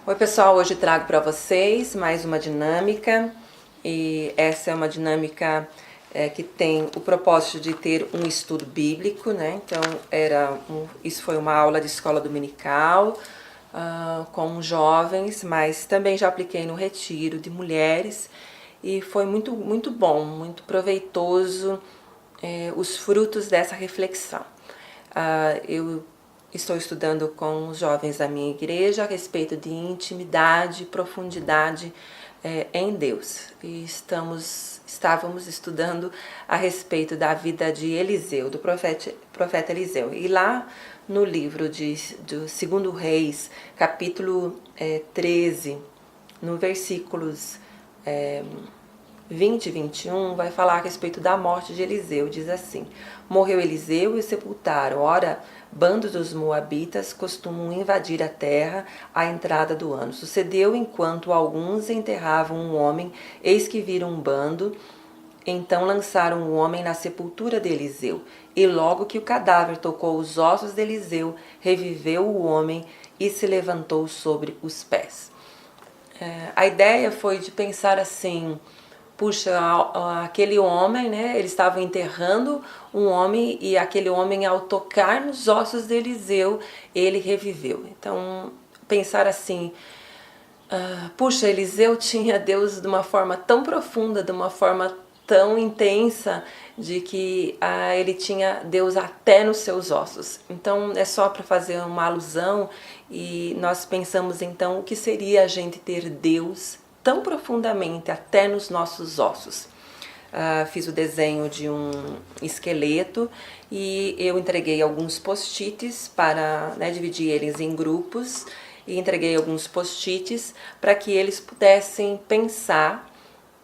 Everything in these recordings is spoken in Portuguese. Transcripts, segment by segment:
Oi pessoal, hoje trago para vocês mais uma dinâmica e essa é uma dinâmica que tem o propósito de ter um estudo bíblico, né? Então isso foi uma aula de escola dominical com jovens, mas também já apliquei no retiro de mulheres e foi muito bom, muito proveitoso os frutos dessa reflexão. Eu estou estudando com os jovens da minha igreja a respeito de intimidade e profundidade em Deus. E estávamos estudando a respeito da vida de Eliseu, do profeta Eliseu. E lá no livro do 2 Reis, capítulo 13, no versículos 20 e 21, vai falar a respeito da morte de Eliseu. Diz assim: morreu Eliseu e o sepultaram. Ora, bandos dos moabitas costumam invadir a terra à entrada do ano. Sucedeu enquanto alguns enterravam um homem, eis que viram um bando, então lançaram o homem na sepultura de Eliseu. E logo que o cadáver tocou os ossos de Eliseu, reviveu o homem e se levantou sobre os pés. A ideia foi de pensar assim: puxa, aquele homem, né? Eles estavam enterrando um homem e aquele homem, ao tocar nos ossos de Eliseu, ele reviveu. Então, pensar assim: puxa, Eliseu tinha Deus de uma forma tão profunda, de uma forma tão intensa, de que ele tinha Deus até nos seus ossos. Então, é só para fazer uma alusão e nós pensamos então o que seria a gente ter Deus tão profundamente até nos nossos ossos. Fiz o desenho de um esqueleto e eu entreguei alguns post-its para dividir eles em grupos e entreguei alguns post-its para que eles pudessem pensar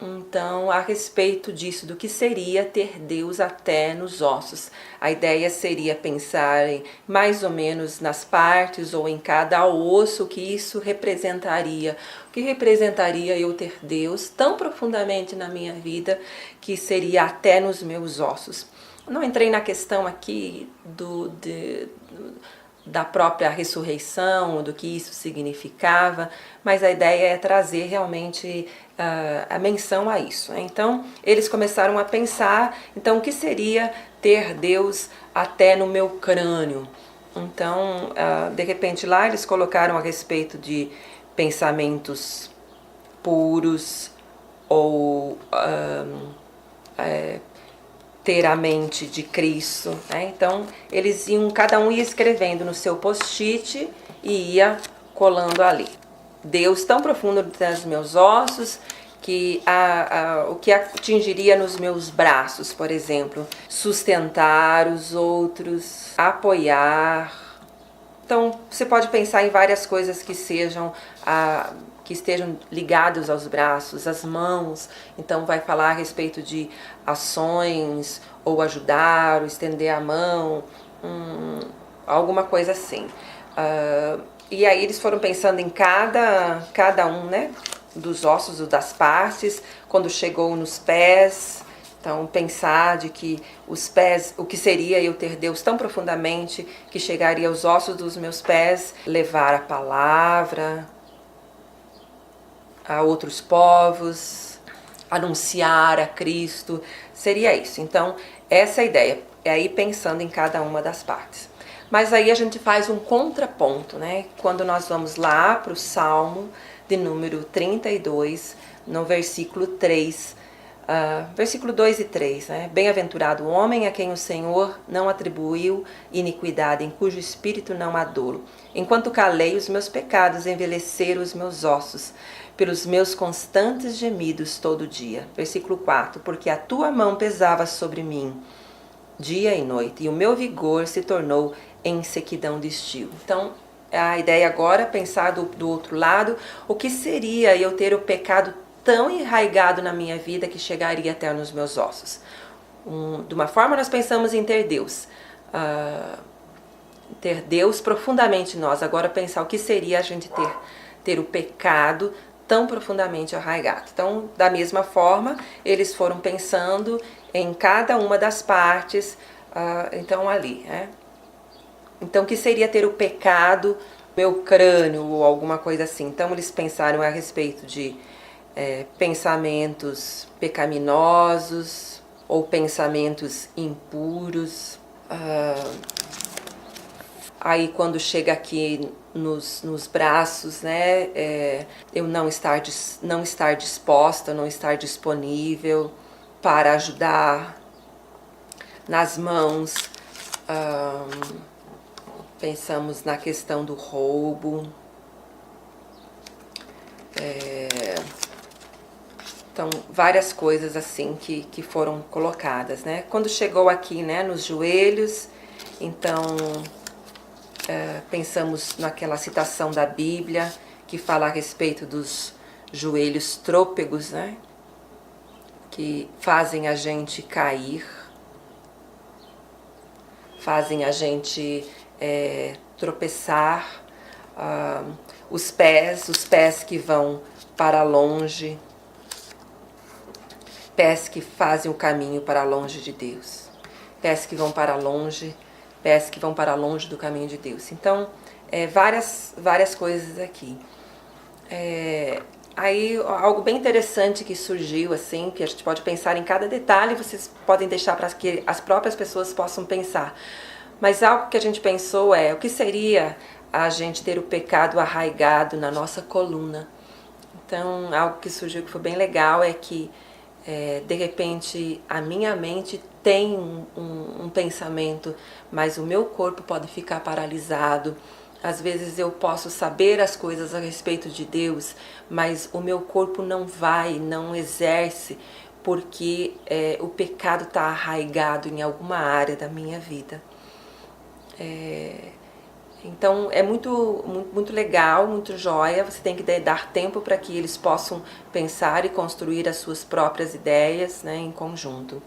então a respeito disso, do que seria ter Deus até nos ossos. A ideia seria pensar mais ou menos nas partes ou em cada osso, o que isso representaria. O que representaria eu ter Deus tão profundamente na minha vida que seria até nos meus ossos. Não entrei na questão aqui da própria ressurreição, do que isso significava, mas a ideia é trazer realmente a menção a isso. Então, eles começaram a pensar, então, o que seria ter Deus até no meu crânio? Então, de repente, lá eles colocaram a respeito de pensamentos puros ou ter a mente de Cristo, né? Então eles cada um ia escrevendo no seu post-it e ia colando ali: Deus tão profundo nos meus ossos que o que atingiria nos meus braços, por exemplo, sustentar os outros, apoiar. Então você pode pensar em várias coisas que estejam ligados aos braços, às mãos. Então vai falar a respeito de ações, ou ajudar, ou estender a mão, alguma coisa assim. E aí eles foram pensando em cada um, né, dos ossos ou das partes. Quando chegou nos pés, então pensar de que os pés, o que seria eu ter Deus tão profundamente que chegaria aos ossos dos meus pés, levar a palavra a outros povos, anunciar a Cristo, seria isso. Então, essa é a ideia, é aí pensando em cada uma das partes. Mas aí a gente faz um contraponto, né? Quando nós vamos lá para o Salmo de número 32, no versículo 3, versículo 2 e 3, né? Bem-aventurado o homem a quem o Senhor não atribuiu iniquidade, em cujo espírito não há dolo. Enquanto calei, os meus pecados envelheceram os meus ossos, pelos meus constantes gemidos todo dia. Versículo 4, porque a tua mão pesava sobre mim dia e noite, e o meu vigor se tornou em sequidão de estio. Então, a ideia agora é pensar do outro lado, o que seria eu ter o pecado tão enraizado na minha vida que chegaria até nos meus ossos. De uma forma nós pensamos em ter Deus, profundamente em nós. Agora pensar o que seria a gente ter o pecado tão profundamente arraigado. Então, da mesma forma, eles foram pensando em cada uma das partes, então ali, né? Então, o que seria ter o pecado meu crânio ou alguma coisa assim. Então eles pensaram a respeito de pensamentos pecaminosos ou pensamentos impuros. Aí quando chega aqui nos braços, né, eu não estar disposta, não estar disponível para ajudar. Nas mãos, pensamos na questão do roubo. Então, várias coisas assim que foram colocadas, né? Quando chegou aqui, né, nos joelhos, então pensamos naquela citação da Bíblia que fala a respeito dos joelhos trôpegos, né? Que fazem a gente cair, fazem a gente tropeçar, os pés que vão para longe, pés que fazem o caminho para longe de Deus, pés que vão para longe do caminho de Deus. Então, várias coisas aqui. Aí, algo bem interessante que surgiu, assim, que a gente pode pensar em cada detalhe, vocês podem deixar para que as próprias pessoas possam pensar. Mas algo que a gente pensou o que seria a gente ter o pecado arraigado na nossa coluna. Então, algo que surgiu que foi bem legal é que, de repente, a minha mente tem um pensamento, mas o meu corpo pode ficar paralisado. Às vezes eu posso saber as coisas a respeito de Deus, mas o meu corpo não exerce, porque o pecado está arraigado em alguma área da minha vida. Então é muito legal, muito joia. Você tem que dar tempo para que eles possam pensar e construir as suas próprias ideias, né, em conjunto.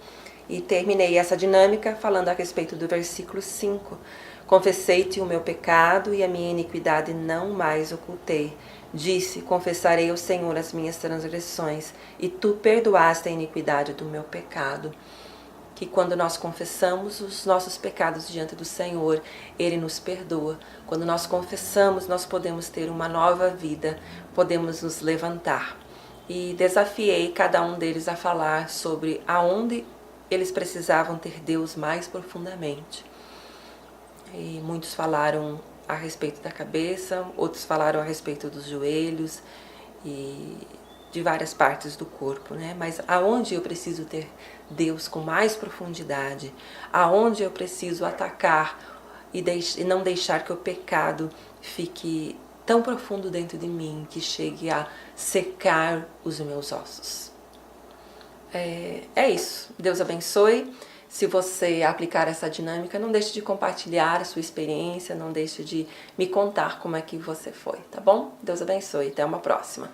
E terminei essa dinâmica falando a respeito do versículo 5. Confessei-te o meu pecado e a minha iniquidade não mais ocultei. Disse, confessarei ao Senhor as minhas transgressões, e tu perdoaste a iniquidade do meu pecado. Que quando nós confessamos os nossos pecados diante do Senhor, Ele nos perdoa. Quando nós confessamos, nós podemos ter uma nova vida, podemos nos levantar. E desafiei cada um deles a falar sobre aonde eles precisavam ter Deus mais profundamente. E muitos falaram a respeito da cabeça, outros falaram a respeito dos joelhos e de várias partes do corpo, né? Mas aonde eu preciso ter Deus com mais profundidade, aonde eu preciso atacar e não deixar que o pecado fique tão profundo dentro de mim que chegue a secar os meus ossos. É isso. Deus abençoe. Se você aplicar essa dinâmica, não deixe de compartilhar a sua experiência, não deixe de me contar como é que você foi, tá bom? Deus abençoe. Até uma próxima.